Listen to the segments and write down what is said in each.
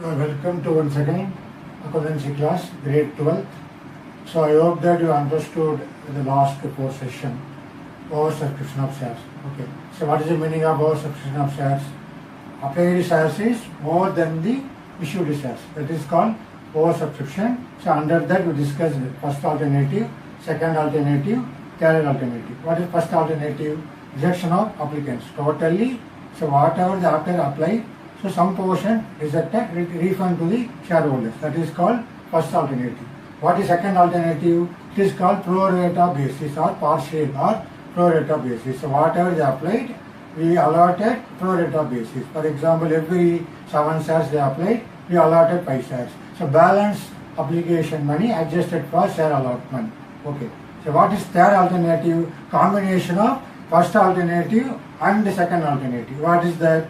You are welcome to once again accountancy class, grade 12. So I hope that you understood the last four session, oversubscription of shares. Okay. So what is the meaning of oversubscription of shares? Applied shares is more than the issued shares. That is called oversubscription. So under that we discussed first alternative, second alternative, third alternative. What is first alternative? Rejection of applicants. Totally, so whatever the author applied, so some portion rejected, refund to the shareholders. That is called first alternative. What is second alternative? It is called pro rata basis or partial or pro rata basis. So whatever they applied, we allotted pro rata basis. For example, every 7 shares they applied, we allotted 5 shares. So balance application money adjusted for share allotment. Okay. So what is third alternative? Combination of first alternative and the second alternative. What is that?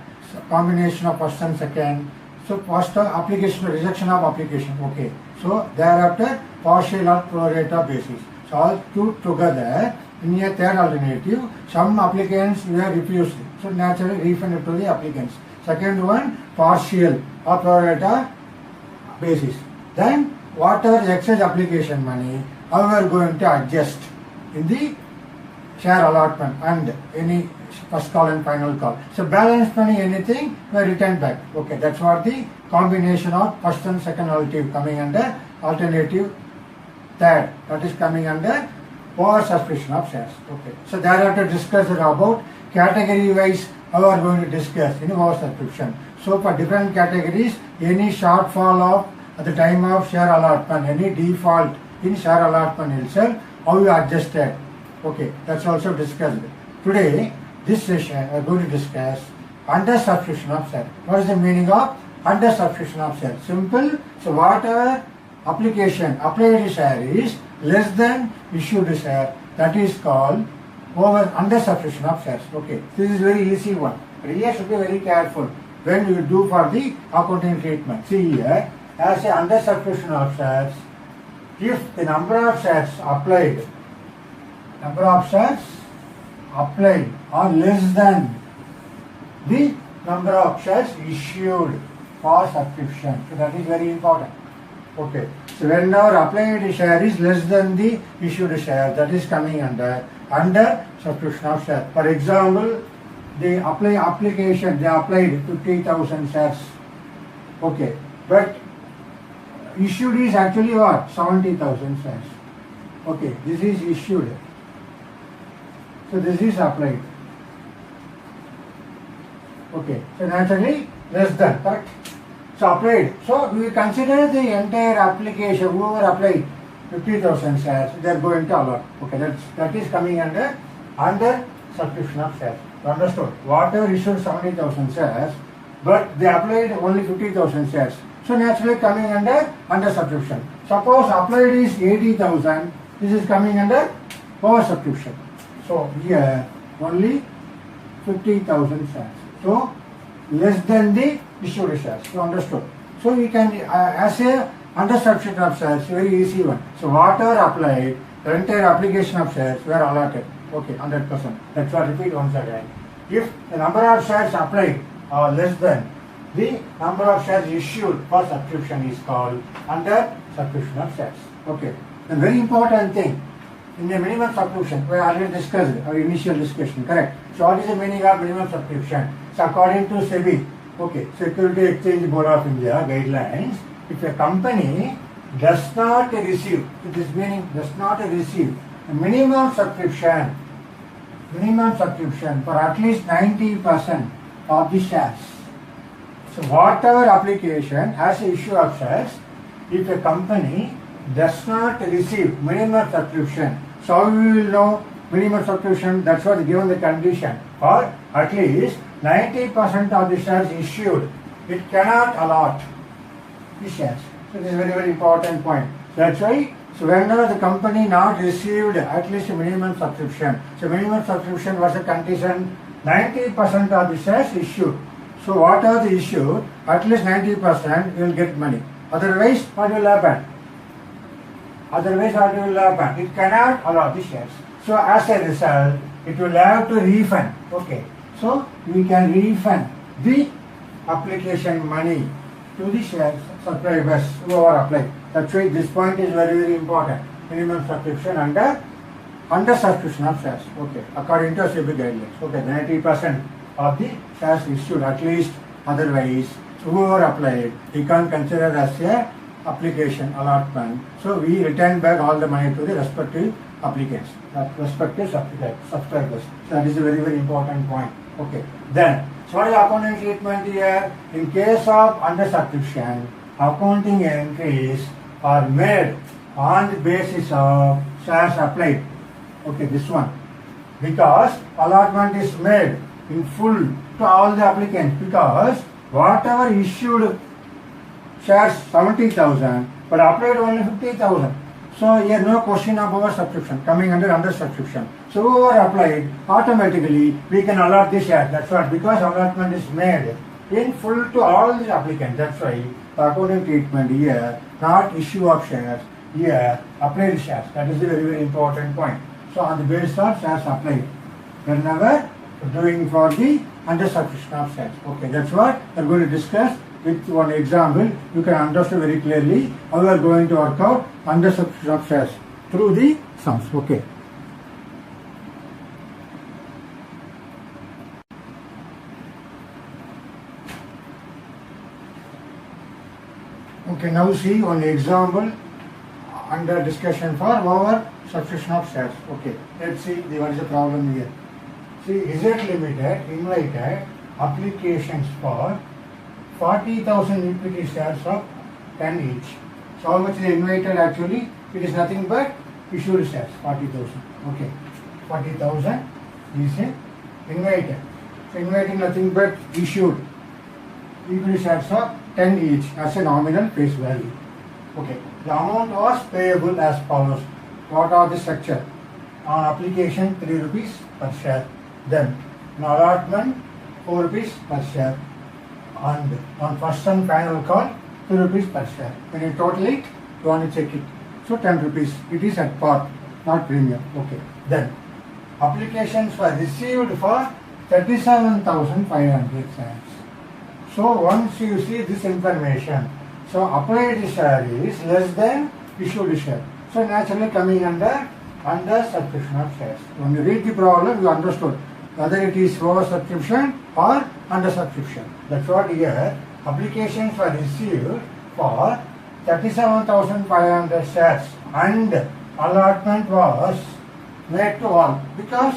Combination of first and second. So first application, rejection of application. Okay. So thereafter partial or pro rata basis. So all two together in a third alternative, some applicants were refused. So naturally refunded to the applicants. Second one, partial or pro rata basis. Then whatever excess application money, how we are going to adjust in the share allotment and any first call and final call. So balance money, anything, we return back. Okay, that's what the combination of first and second alternative coming under alternative third. That is coming under oversubscription of shares. Okay. So thereafter discuss about category wise how we are going to discuss in oversubscription. So for different categories, any shortfall of at the time of share allotment, any default in share allotment itself, how you adjusted. Okay, that's also discussed. Today, this session, we are going to discuss under subscription of share. What is the meaning of under subscription of share? Simple. So whatever application applied share is less than issued share, that is called under subscription of shares. Okay, this is very easy one. But here should be very careful when you do for the accounting treatment. See here, as a under subscription of shares, if the number of shares applied are less than the number of shares issued for subscription. So that is very important. Okay. So when our applied share is less than the issued share, that is coming under subscription of share. For example, they applied 50,000 shares. Okay. But issued is actually what? 70,000 shares. Okay. This is issued. So this is applied. Okay. So naturally less than, correct? So applied. So we consider the entire application, whoever applied 50,000 shares, they are going to allot. Okay, that is coming under subscription of shares. Understood? Whatever issued 70,000 shares, but they applied only 50,000 shares. So naturally coming under subscription. Suppose applied is 80,000, this is coming under over subscription. So here only 50,000 shares. So less than the issued shares. You understood? So we can as a under subscription of shares, very easy one. So whatever applied, the entire application of shares were allotted. Okay, 100%. That's why repeat once again. If the number of shares applied are less than the number of shares issued for subscription is called under subscription of shares. Okay. The very important thing. In the minimum subscription, we already discussed our initial discussion, correct? So what is the meaning of minimum subscription? So according to SEBI, okay, Security Exchange Board of India guidelines, if a company does not receive, this meaning does not receive a minimum subscription for at least 90% of the shares. So whatever application has an issue of shares, if a company does not receive minimum subscription, so we will know minimum subscription, that's what given the condition, or at least 90% of the shares issued, it cannot allot the shares. So this is a very, very important point. That's why, so whenever the company not received at least a minimum subscription, so minimum subscription was a condition, 90% of the shares issued. So what are the issued? At least 90% will get money. Otherwise, what will happen? It cannot allow the shares. So as a result, it will have to refund. Okay. So we can refund the application money to the share subscribers who are applied. That's why this point is very, very important. Minimum subscription under subscription of shares. Okay, according to SEBI guidelines. Okay, 90% of the shares issued at least, otherwise whoever applied, we can't consider as a application allotment. So we return back all the money to the respective applicants, respective subscribers. So that is a very, very important point. Okay, then so what is accounting treatment here? In case of under subscription, accounting entries are made on the basis of shares applied. Okay, this one, because allotment is made in full to all the applicants, because whatever issued shares 70,000 but applied only 50,000. So here no question of over subscription coming under subscription. So whoever applied, automatically we can allot the share. That's what, because allotment is made in full to all the applicants. That's why the accounting treatment here, not issue of shares, here applied shares. That is a very, very important point. So on the basis of shares applied, whenever doing for the under subscription of shares. Okay, that's what we are going to discuss with one example. You can understand very clearly how we are going to work out under subscription of shares through the sums. Okay. Okay, now see one example under discussion for over subscription of shares. Okay, let's see what is the problem here. See, Z Limited invited applications for 40,000 equity shares of 10 each. So how much they invited actually? It is nothing but issued shares, 40,000. Okay, 40,000 is invited. So inviting nothing but issued equity shares of 10 each as a nominal face value. Okay, the amount was payable as follows. What are the structure? On application 3 rupees per share. Then an allotment 4 rupees per share. And on first and final call 2 rupees per share. When you total it, you want to check it. So 10 rupees. It is at par, not premium. Okay. Then applications were received for 37,500 shares. So once you see this information, so applied share is less than issued share. So naturally coming under subscription of shares. When you read the problem, you understood whether it is over subscription or under subscription. That's what here applications were received for 37,500 shares and allotment was made to all, because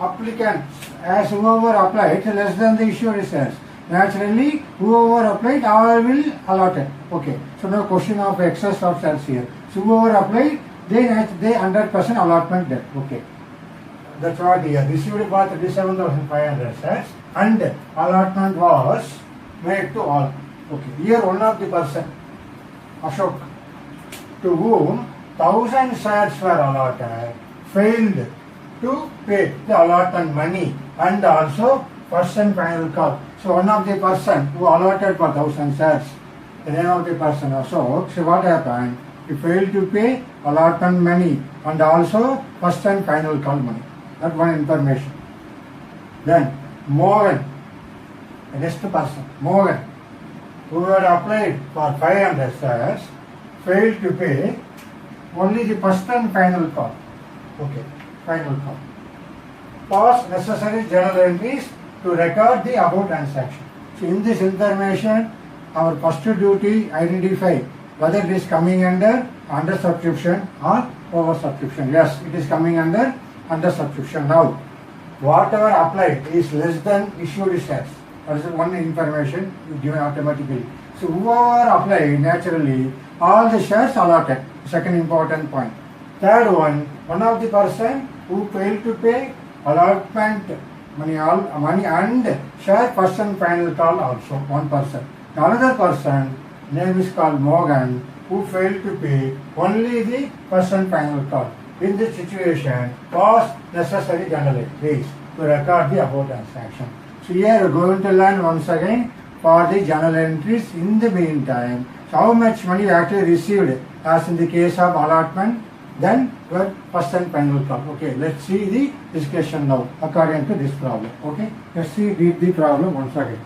applicants as whoever applied less than the issued shares. Naturally, whoever applied, all will allot it. Okay, so no question of excess of shares here. So whoever applied, they 100% allotment there. Okay, that's what here received for 37,500 shares and allotment was made to all. Okay, here one of the person, Ashok, to whom 1,000 shares were allotted, failed to pay the allotment money and also first and final call. So one of the person who allotted for 1,000 shares, the name of the person Ashok, so what happened? He failed to pay allotment money and also first and final call money. That one information. Then Mohan, the next person, Mohan, who had applied for 500 shares, failed to pay only the first and final call. Okay, final call. Pass necessary journal entries to record the above transaction. So in this information, our first duty identify whether it is coming under subscription or over subscription. Yes, it is coming under subscription. Now, whatever applied is less than issued shares. That is one information given automatically. So whoever applied, naturally, all the shares allotted. Second important point. Third one of the person who failed to pay allotment money and share first and final call also, one person. The another person, name is called Morgan, who failed to pay only the first and final call. In this situation, was necessary journal entries to record the above transaction. So here we are going to learn once again for the journal entries. In the meantime, so how much money you actually received as in the case of allotment, then your first and final call. Okay, let's see the discussion now according to this problem. Okay, let's read the problem once again.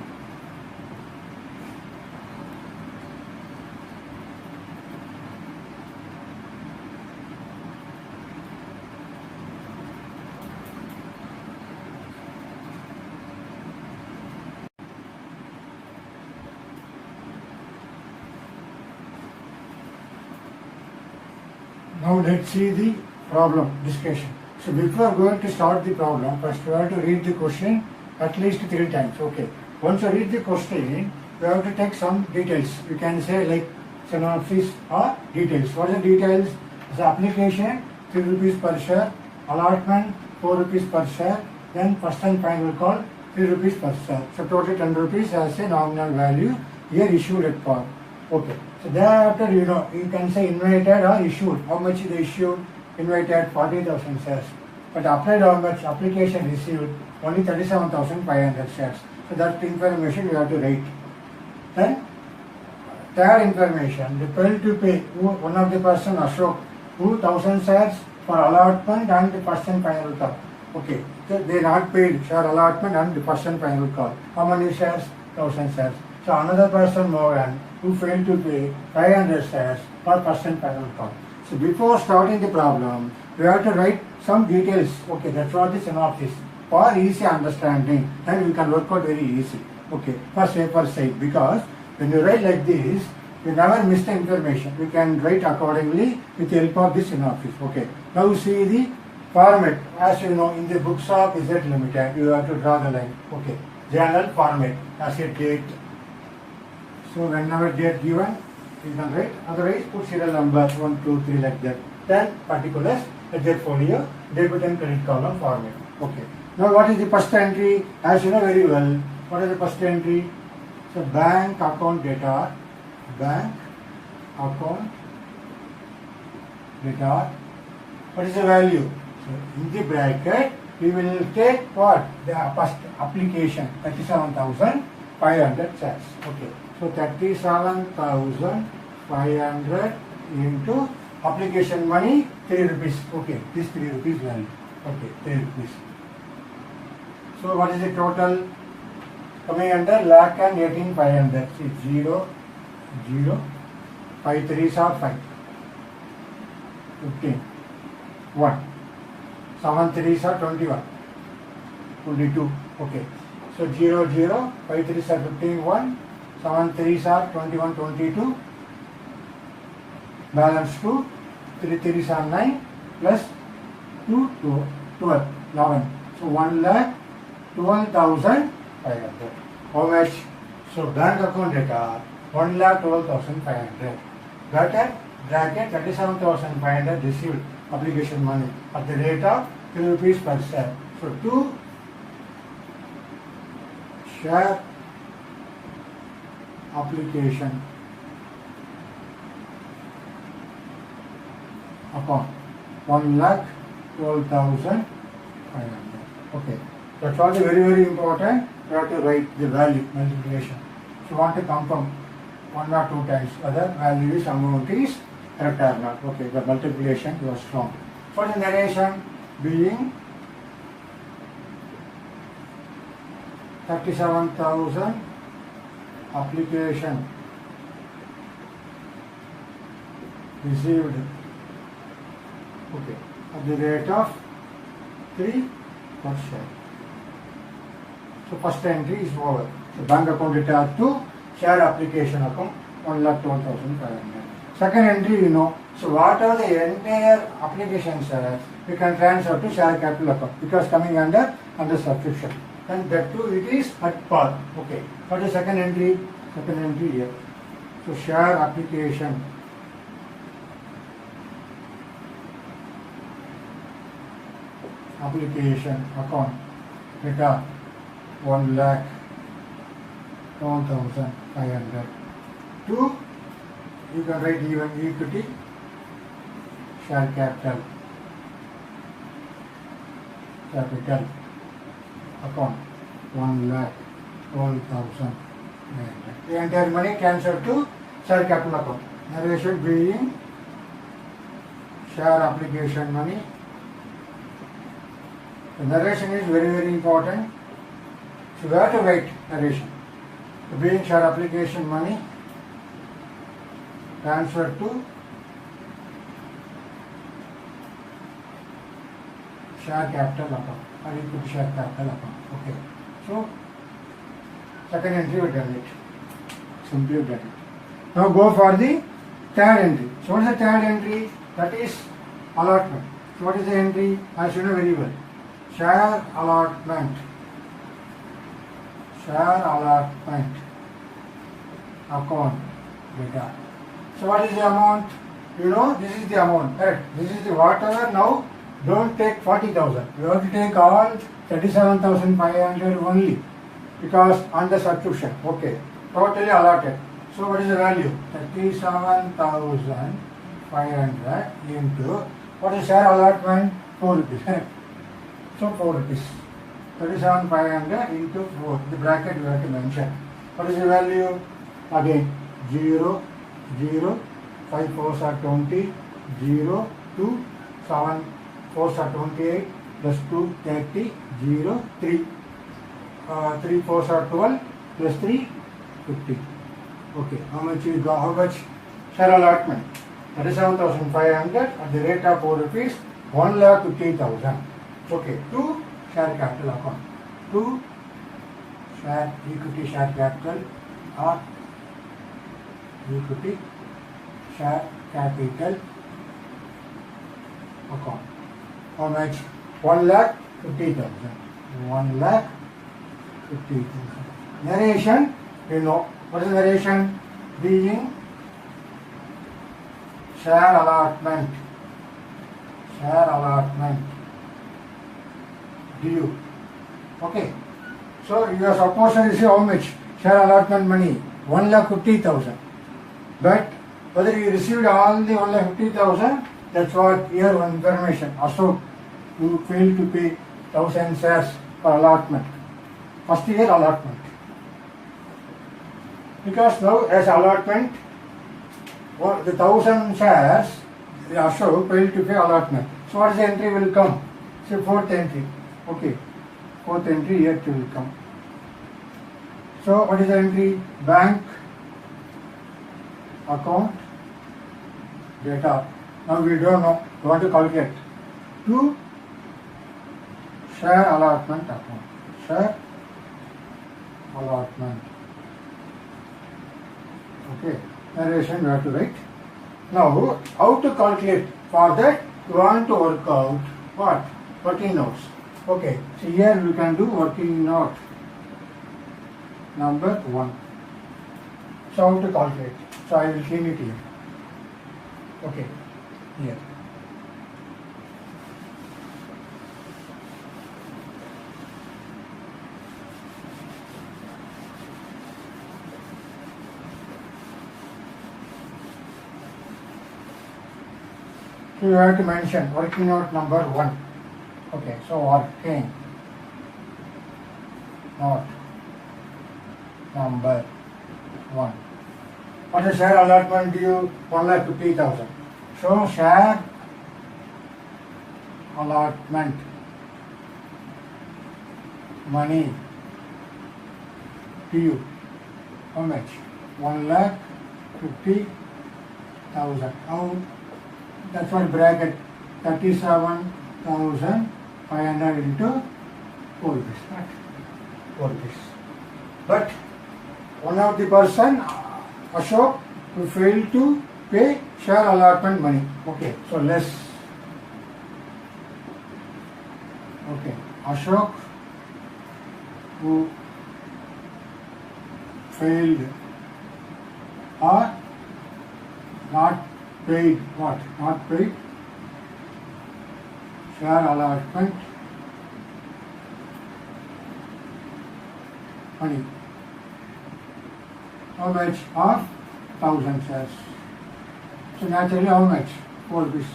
Now let's see the problem discussion. So before going to start the problem, first we have to read the question at least 3 times. Okay. Once you read the question, we have to take some details. You can say like synopsis or details. What are the details? The application 3 rupees per share, allotment 4 rupees per share, then first and final call 3 rupees per share. So total 10 rupees as a nominal value here issued at par. Okay. So thereafter you can say invited or issued. How much is issued? Invited 40,000 shares. But applied how much? Application received only 37,500 shares. So that information we have to write. Then third information, the bill to pay, one of the person Ashok, 2,000 shares for allotment and the first and final call. Okay, so they not paid share allotment and the first and final call. How many shares? 1,000 shares. So another person Mohan who failed to pay 500 shares for first and final call. So before starting the problem, we have to write some details. Okay, that's what the synopsis for easy understanding, and we can work out very easy. Okay, for safer sake, because when you write like this, you never miss the information. We can write accordingly with the help of the synopsis. Okay, now see the format. As you know, in the books of Z Limited, you have to draw the line. Okay, general format as a date. So whenever date given, you can write. Otherwise, put serial number 1, 2, 3 like that. Then particulars, ledger folio, debit and credit column format. Okay. Now what is the first entry? As you know very well, what is the first entry? So bank account data, bank account data. What is the value? So in the bracket, we will take what? The first application, 37,500 shares. Okay. So 37,500 into application money 3 rupees. Okay, this 3 rupees value. Okay, 3 rupees. So what is the total? Coming under lakh and 18,500. See 0, 0, 5 3s are 5. 15. 1. 7 3s are 21. 22. Okay. So 0, 0, 5 3s are 15, 1. 7 3s are 21, 22. Balance 2. 3 3s are 9 plus 2, 12, 11. So 1,12,500. How much? So bank account data 1,12,500. Bracket 37,500 received application money at the rate of 3 rupees per share. So 2 share application account 1,12,500. Okay, that's all very very important. You have to write the value multiplication. If you want to confirm 1 or 2 times, whether value is amount is correct or not. Okay, the multiplication was wrong. For the narration being 37,000 application received. Okay, at the rate of 3 per share. So first entry is over. So bank account data to share application account 1,12,500. Second entry you know. So what are the entire application shares we can transfer to share capital account because coming under subscription. And that too it is at par. Okay. What is second entry? Second entry here. So share application account data 1,12,500. 2, you can write even equity share capital account 1,12,500. The entire money transferred to share capital account. Narration being share application money. The narration is very very important. So we have to write narration. The being share application money transferred to share capital account or equity share capital account. Okay. So second entry we done it. Simply done it. Now go for the third entry. So what is the third entry? That is allotment. So what is the entry? As you know very well. Share allotment. Share allotment account data. So what is the amount? You know, this is the amount, correct? This is the whatever. Now don't take 40,000. You have to take all 37,500 only, because on the subscription. Okay, totally allotted. So what is the value? 37,500 into, what is share allotment? 4 rupees. So 4 rupees. 37,500 into 4. The bracket you have to mention. What is the value? Again 0, 0, 5 4s are 20, 0, 2, 7 4s are 28, plus 2, 30, 0, 3. 3 4s are 12, plus 3, 50. Okay, how much you got? How much share allotment? 37,500 at the rate of 4 rupees, 1,50,000. Okay, 2 share capital account. 2 share equity share capital or equity share capital account. How much? 1,50,000. 1,50,000. Narration, you know. What is narration? Being share allotment. Share allotment due. Okay. So you are supposed to receive how much? Share allotment money? 1,50,000. But whether you received all the 1,50,000, that's what here one information. Also, you failed to pay 1,000 shares for allotment. First year allotment. Because now as allotment, the 1,000 shares, the Ashok failed to pay allotment. So what is the entry will come? Say 4th entry. Okay. 4th entry here will come. So what is the entry? Bank account data. Now we don't know. We want to calculate. 2 share allotment account. Share allotment. Okay. Narration we have to write. Now how to calculate? For that we want to work out what? Working notes. Okay. So here we can do working note number 1. So how to calculate? So I will clean it here. Okay. Here. So you have to mention working note number 1. Okay, so working note number 1. What is share allotment due? 1,50,000. So share allotment money due. How much? 1,50,000. How? That's what bracket. 37,500 into 4 rupees. Not 4 rupees. But one of the person, Ashok, who failed to pay share allotment money. Okay, so less. Okay, Ashok, who failed or not paid, what? Not paid share allotment money. How much? Of 1,000 shares. So naturally how much? 4 rupees.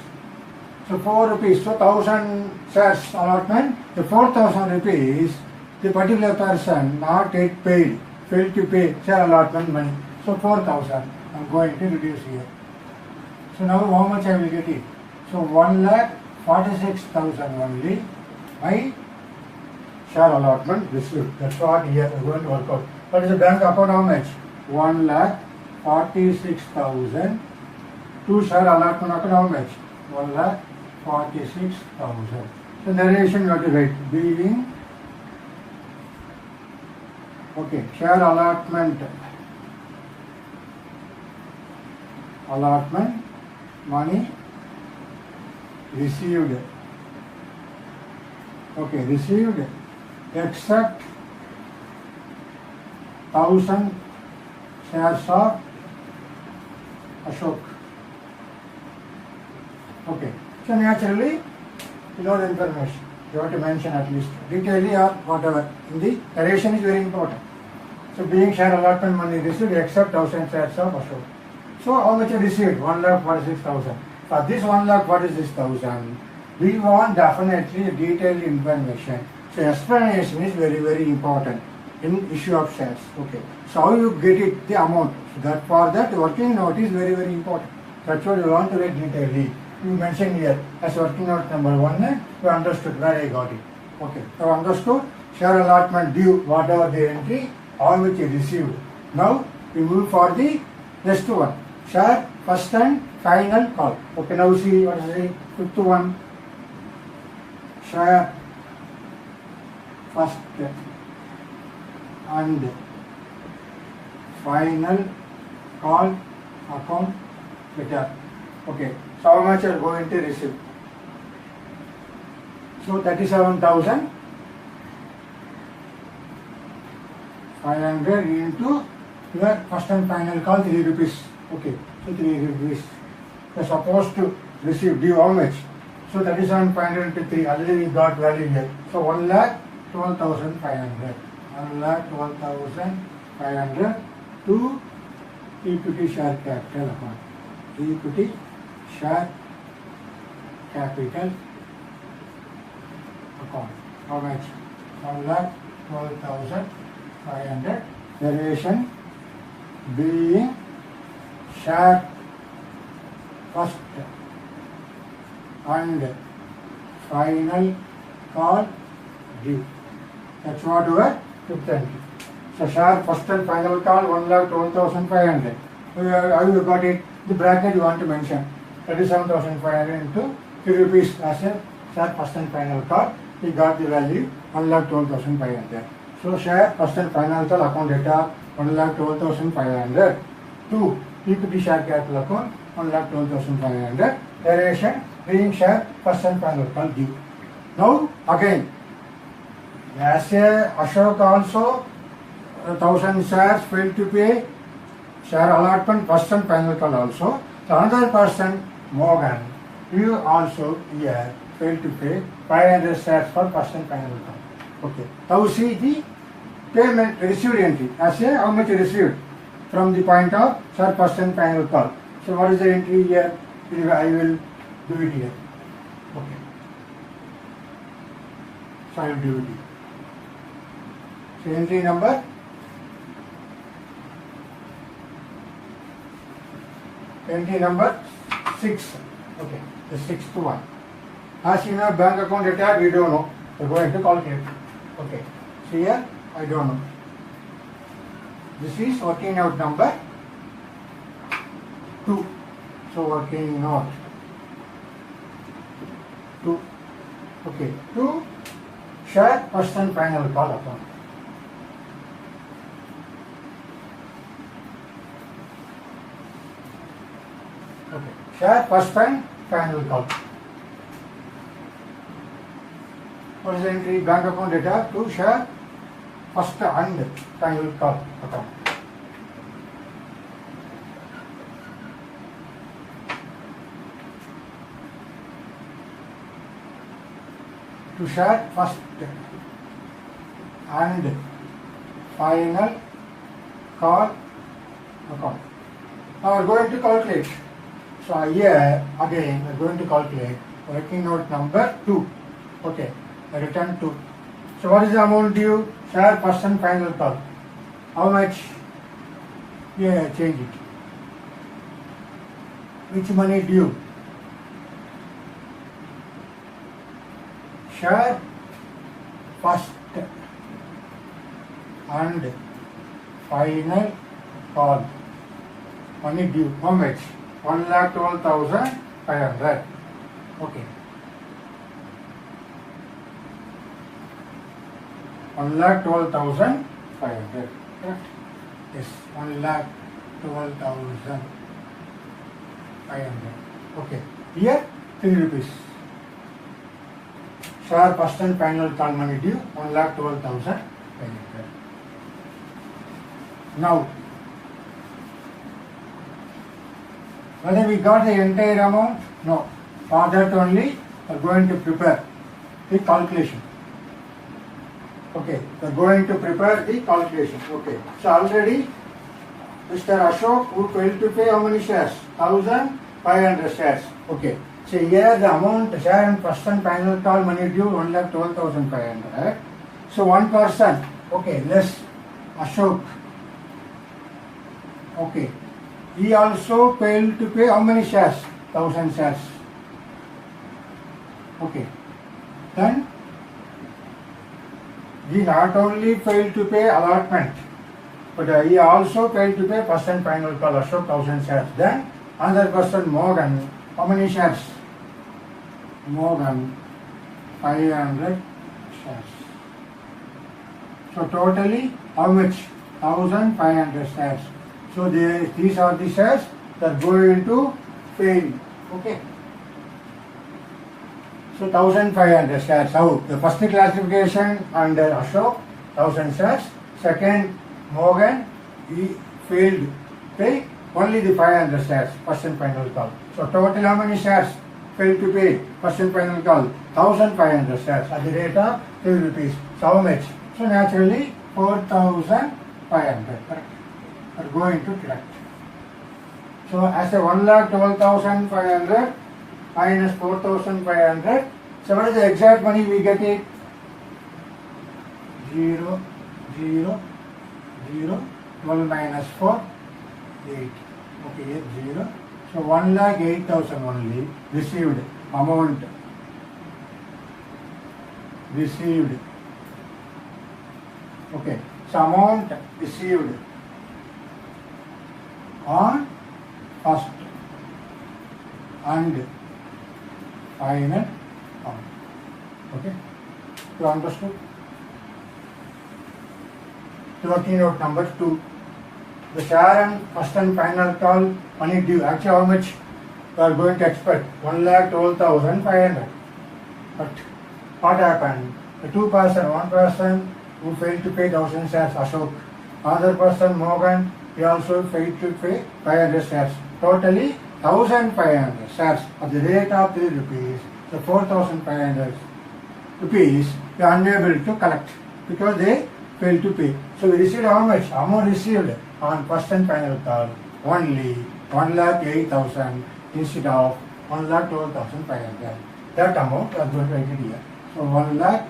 So 4 rupees. So 1,000 shares allotment. The 4,000 rupees, the particular person not yet paid, failed to pay share allotment money. So 4,000. I am going to reduce here. So now how much I will get it? So 1,46,000 only my share allotment received. That's what here we are going to work out. What is the bank account? How much? 1,46,000. 2 share allotment account how much? 1,46,000. So narration you have to write. Being okay, share allotment money received. Okay, received except 1,000 shares of Ashok. Okay, so naturally, you know the information. You have to mention at least detailedly or whatever. In the narration is very important. So being share allotment money received except 1,000 shares of Ashok. So how much you received? 1,46,000. For this 1,46,000, we want definitely detailed information. So explanation is very, very important in issue of shares. Okay. So how you get it, the amount. So that for that working note is very, very important. That's what you want to write detailedly. You mentioned here as working note number 1, you understood where I got it. Okay. You understood share allotment due, whatever the entry, all which you received. Now we move for the next one. Share first and final call. Okay, now see what is the fifth one. Share first and final call account letter. Okay, so how much you are going to receive? So 37,500 into your first and final call 3 rupees. Okay, so 3 rupees. You are supposed to receive due how much? So 37,500 into 3, already we got value here. So 1,12,500. 1,12,500 to equity share capital account. Equity share capital account. How much? 1,12,500. Variation being share first and final call due. That's what we are fifth entry. So share first and final call 1,12,500. How you got it? The bracket you want to mention 37,500 into 3 rupees as a share first and final call. We got the value 1,12,500. So share first and final call account data 1,12,500 to equity share capital account 1,12,500. Variation being share first and final call due. Now again, as a Ashok also 1,000 shares failed to pay share allotment first and final call also. So another person, Morgan, you also here failed to pay 500 shares for first and final call. Okay. Now see the payment received entry. As a how much received from the point of share first and final call. So what is the entry here? I will do it here. Okay. So I will do it here. So entry number entry number 6. Okay, the sixth one. As you know, bank account data we don't know. We're going to calculate. Okay. So here I don't know. This is working out number 2. So working out 2. Okay. 2 share first and final call account. Okay. Share first and final call. What is the entry? Bank account data to share first and final call account. To share first and final call account. Now we are going to calculate. So here again we are going to calculate working out number 2. Okay, I return 2. So what is the amount due? Share first and final call. How much? Yeah, change it. Which money due? Share first and final call. Money due. How much? 1,12,500. Okay. 1,12,500. Correct? Yes. 1,12,500. Okay. Here 3 rupees. share first and final call money due 1,12,500. Now, whether we got the entire amount? No. For that only we are going to prepare the calculation. Okay, we are going to prepare the calculation. Okay, so already Mr. Ashok who failed to pay how many shares? 1,500 shares. Okay, so here the amount share and first and final call money due 1,12,500. So one person, okay, less Ashok. Okay, he also failed to pay how many shares? 1,000 shares. Okay, then he not only failed to pay allotment, but he also failed to pay first and final call Ashok 1,000 shares. Then another person Morgan, how many shares? Morgan 500 shares. So totally how much? 1,500 shares. So these are the shares that go into fail. Okay. So 1,500 shares. How? The first classification under Ashok 1,000 shares. Second Morgan, he failed pay only the 500 shares first and final call. So total how many shares failed to pay first and final call? 1,500 shares at the rate of 3 rupees. So how much? So naturally 4,500. Correct. Are going to deduct. So as a 1,12,500 minus 4,500. So what is the exact money we get it? 0, 0, 0, 12 minus 4, 8. Okay, here 0. So 1,08,000 only received amount. Received. Okay, so amount received on first and final count. Okay, you understood? Working out number 2. The share and first and final call money due. Actually, how much we are going to expect? 1,12,500. But what happened? The one person who failed to pay 1,000 shares, Ashok. Another person, Morgan, he also failed to pay 500 shares. Totally 1,500 shares at the rate of 3 rupees. So 4,500 rupees we are unable to collect because they failed to pay. So we received how much? Amount received on first and final call only 1,08,000 instead of 1,12,500. That amount we are going to write it here. So 1,08,000.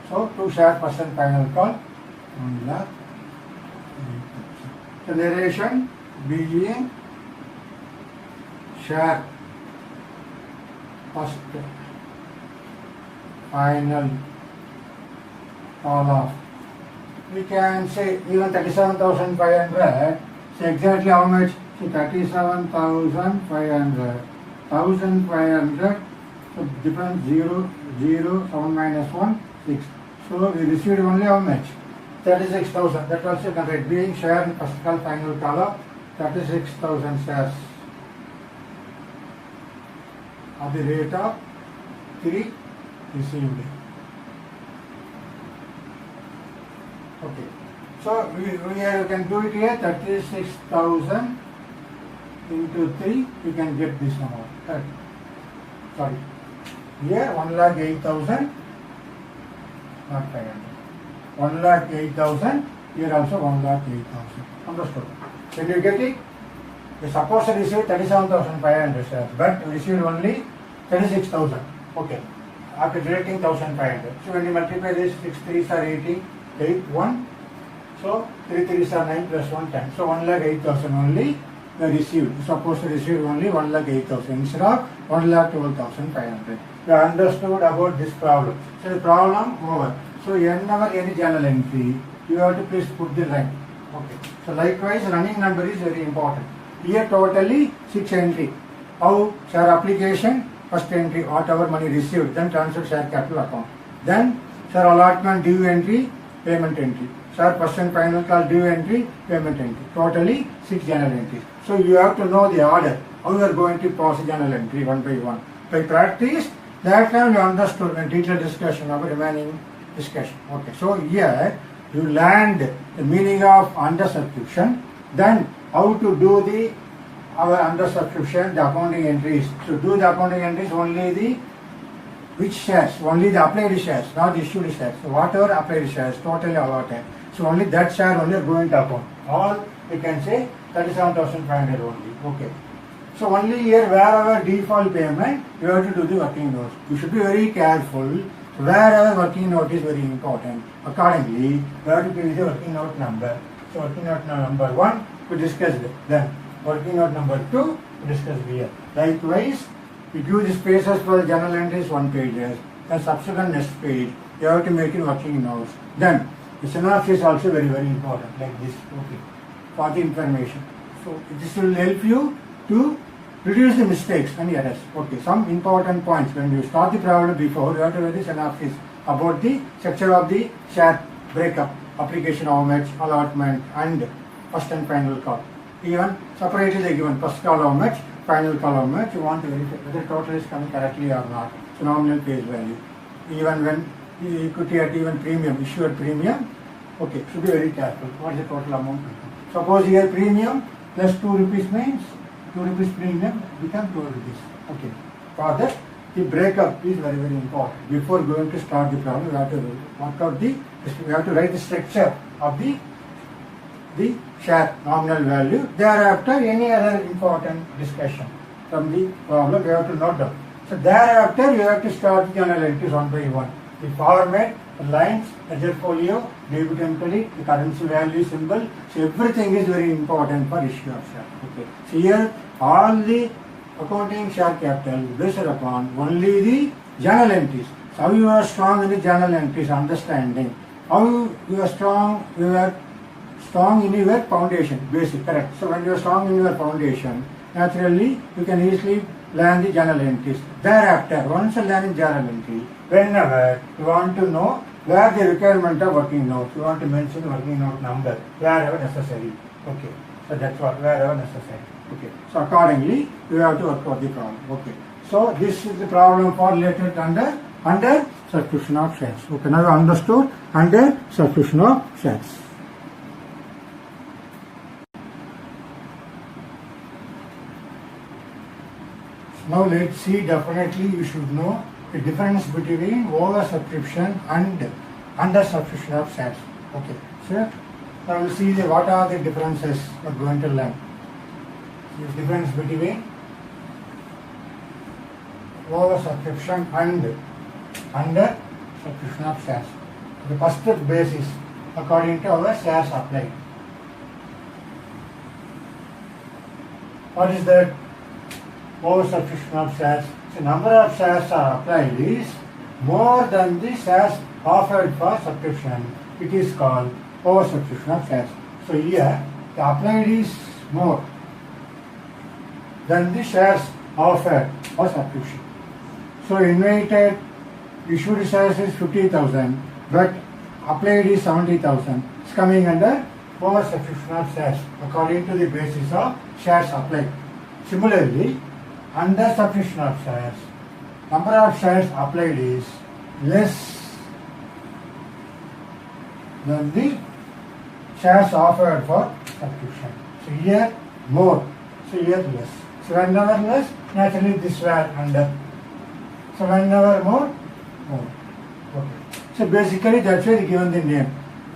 So to share first and final call 1,08,000. So narration being share first final call of, we can say even 37,500. So exactly how much? So 37,500. 1,500. So difference 0, 0, 7 minus 1, 6. So we received only how much? 36,000. That also can write being share in first call final call of 36,000 shares at the rate of 3 received. Okay. So we can do it here. 36,000 into 3. We can get this amount. Sorry. Here 1,08,000. Not 500. 1,08,000. Here also 1,08,000. Understood? Can you get it? We suppose to receive 37,500 shares, but we received only 36,000. Okay. After deducting 1,500. So when you multiply this, 6 3s are 18, 8, 1. So 3 3s are 9 plus 1, 10. So 1,08,000 only we received. Suppose to receive only 1,08,000 instead of 1,12,500. You understood about this problem. So the problem over. So whenever any journal entry, you have to please put the line. Okay. So likewise, running number is very important. Here totally 6 entry. How? Share application, first entry, whatever money received, then transfer share capital account. Then share allotment due entry, payment entry. Share first and final call due entry, payment entry. Totally 6 journal entries. So you have to know the order. How you are going to process journal entry one by one. By practice, that time you understood when teacher discussion of remaining discussion. Okay, so here you learned the meaning of under subscription, then how to do the our under subscription, the accounting entries. To do the accounting entries, only the which shares, only the applied shares, not issued shares. So whatever applied shares, totally allotted. So only that share only going to account. All you can say 37,500 only. Okay. So only here wherever default payment, you have to do the working notes. You should be very careful. Wherever working note is very important. Accordingly, you have to give the working note number. So working note number 1 we discussed it. Then working note number 2 we discussed here. Likewise, you give the spaces for the journal entries 1 page. And subsequent next page, you have to make it working notes. Then the synopsis is also very important, like this. Okay, for the information. So this will help you to reduce the mistakes and errors. Okay, some important points when you start the problem before, you have to read the synopsis about the structure of the share breakup, application how much, allotment, and first and final call. Even separately they given first call how much, final call how much. You want to verify whether total is coming correctly or not. So nominal face value. Even when the equity at even premium, issued premium, okay, should be very careful. What is the total amount? Suppose here premium plus 2 rupees means 2 rupees premium become 2 rupees. Okay. For that, the breakup is very important. Before going to start the problem, we have to work out we have to write the structure of the share nominal value. Thereafter, any other important discussion from the problem, we have to note down. So thereafter, you have to start the journal entries one by one. The format, the lines, ledger folio, debit and credit, the currency value symbol. So everything is very important for issue of share. Okay. So here all the accounting share capital based upon only the journal entries. So how you are strong in the journal entries, understanding. How you are strong in your foundation, basic, correct. So when you are strong in your foundation, naturally you can easily learn the journal entries. Thereafter, once you learn journal entry, whenever you want to know where the requirement of working notes, you want to mention the working note number wherever necessary. Okay, so that's what, wherever necessary. Okay, so accordingly you have to work out the problem. Okay, so this is the problem for related under subscription of shares. Okay, now you understood under subscription of shares. Now let's see, definitely you should know the difference between over subscription and under subscription of shares. Okay, so now we'll see what are the differences we're going to learn. The difference between over subscription and under subscription of shares. The first basis according to our shares applied. What is that? Over subscription of shares. The number of shares are applied is more than the shares offered for subscription. It is called over subscription of shares. So here the applied is more than the shares offered for subscription. So invited issued shares is 50,000, but applied is 70,000. It's coming under over subscription of shares according to the basis of shares applied. Similarly, under subscription of shares, number of shares applied is less than the shares offered for subscription. So here more, so here less. So whenever less, naturally this were under. So whenever more. Okay. So basically that's why they given the name.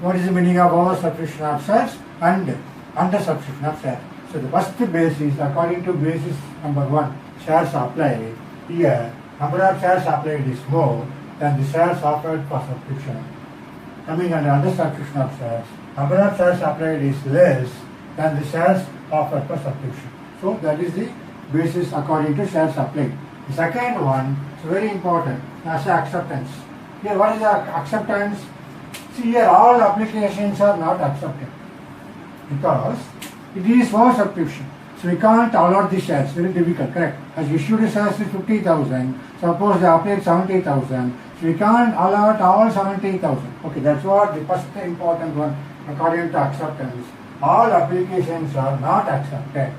What is the meaning of over subscription of shares and under subscription of shares? So the first basis, according to basis number 1, shares applied. Here, number of shares applied is more than the shares offered for subscription. Coming under subscription of shares, number of shares applied is less than the shares offered for subscription. So that is the basis according to shares applied. The second one is very important as acceptance. Here, what is the acceptance? See here, all applications are not accepted because it is for subscription. So we can't allot the shares, very difficult, correct? As issued shares is 50,000, suppose they applied 70,000, so we can't allot all 70,000. Okay, that's what the first important one according to acceptance. All applications are not accepted.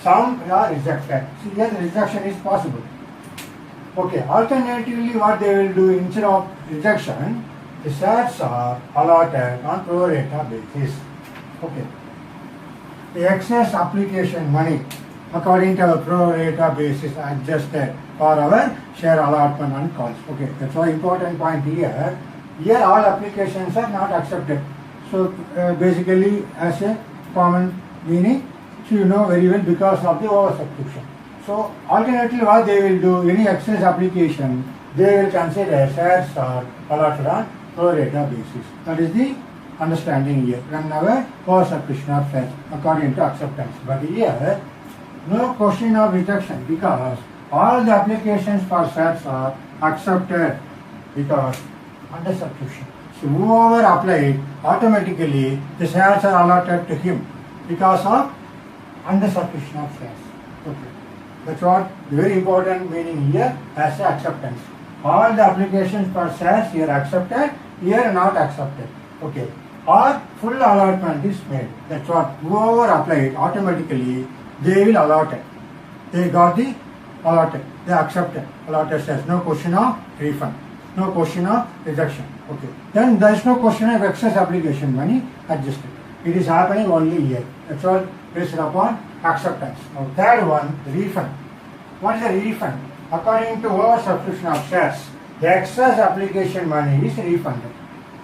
Some are rejected. See here the rejection is possible. Okay, alternatively what they will do instead of rejection, the shares are allotted on pro rata basis. Okay. The excess application money according to our pro rata basis adjusted for our share allotment and calls. Okay, that's why important point here. Here all applications are not accepted. So basically as a common meaning, so you know very well because of the oversubscription. So alternatively what they will do, any excess application, they will consider shares are allotted on pro rata basis. That is the understanding here. Whenever oversubscription of shares according to acceptance. But here no question of rejection because all the applications for shares are accepted because under subscription. So whoever applied, automatically the shares are allotted to him because of under subscription of shares. Okay. That's what very important meaning here as a acceptance. All the applications for shares here accepted, here not accepted. Okay. Or full allotment is made. That's what whoever applied, automatically they will allot it. They got the allotted. They accepted. Allotted shares. No question of refund. No question of rejection. Okay. Then there is no question of excess application money adjusted. It is happening only here. That's all based upon acceptance. Now third one, the refund. What is the refund? According to oversubscription of shares, the excess application money is refunded.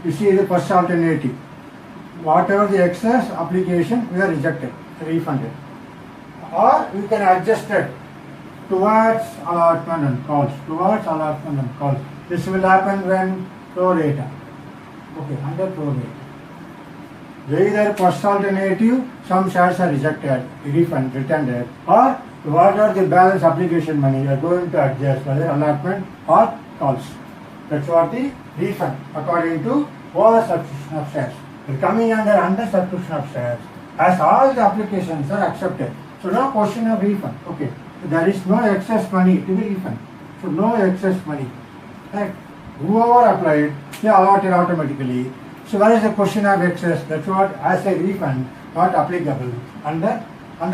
You see the first alternative. Whatever the excess application, we are rejected, refunded. Or we can adjust it towards allotment and calls. Towards allotment and calls. This will happen when pro rata. Okay, under pro rata. Either first alternative, some shares are rejected, refund, returned, or whatever the balance application money you are going to adjust whether allotment or calls. That's what the refund according to oversubscription of shares. We're coming under subscription of shares as all the applications are accepted. So no question of refund. Okay. So there is no excess money to be refunded. So no excess money. Right? Whoever applied, they allotted automatically. So where is the question of excess? That's what as a refund not applicable under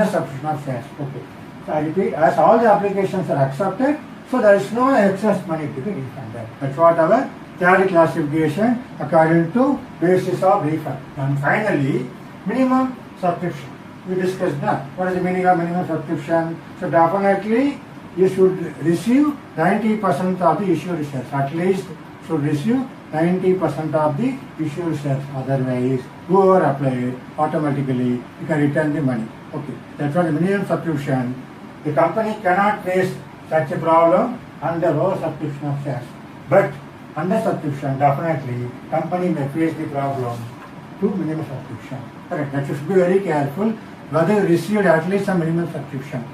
subscription of shares. Okay. So I repeat, as all the applications are accepted, so there is no excess money to be refunded. That's what our third classification according to basis of refund. And finally, minimum subscription. We discussed that. What is the meaning of minimum subscription? So definitely you should receive 90% of the issued shares. At least should receive 90% of the issued shares. Otherwise, whoever applied, automatically you can return the money. Okay. That's what the minimum subscription. The company cannot face such a problem under oversubscription of shares. But under subscription, definitely company may face the problem to minimum subscription. Correct. That you should be very careful whether you received at least a minimum subscription.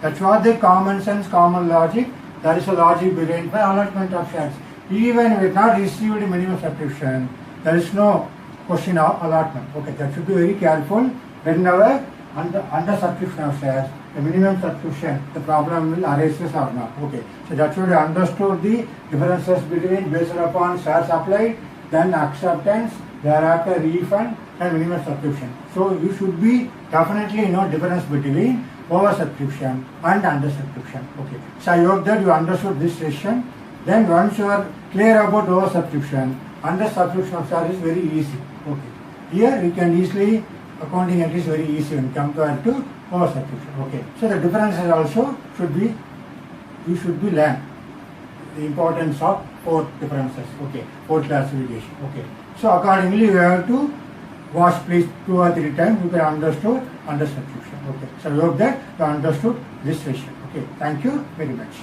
That's what the common sense, common logic. There is a logic behind the allotment of shares. Even if not received minimum subscription, there is no question of allotment. Okay, that should be very careful whenever under subscription of shares, the minimum subscription, the problem will arise or not. Okay, so that should be understood the differences between based upon shares applied, then acceptance, thereafter refund and minimum subscription. So you should be definitely know difference between oversubscription and under subscription. Okay, so I hope that you understood this session. Then once you are clear about oversubscription, under subscription of shares is very easy. Okay, here we can easily accounting entry is very easy when compared to oversubscription. Okay, so the differences also should be you should be learn the importance of four differences. Okay, four classification. Okay, so accordingly you have to watch please 2 or 3 times. You can understood under subscription. Okay, so I hope that you understood this session. Okay, thank you very much.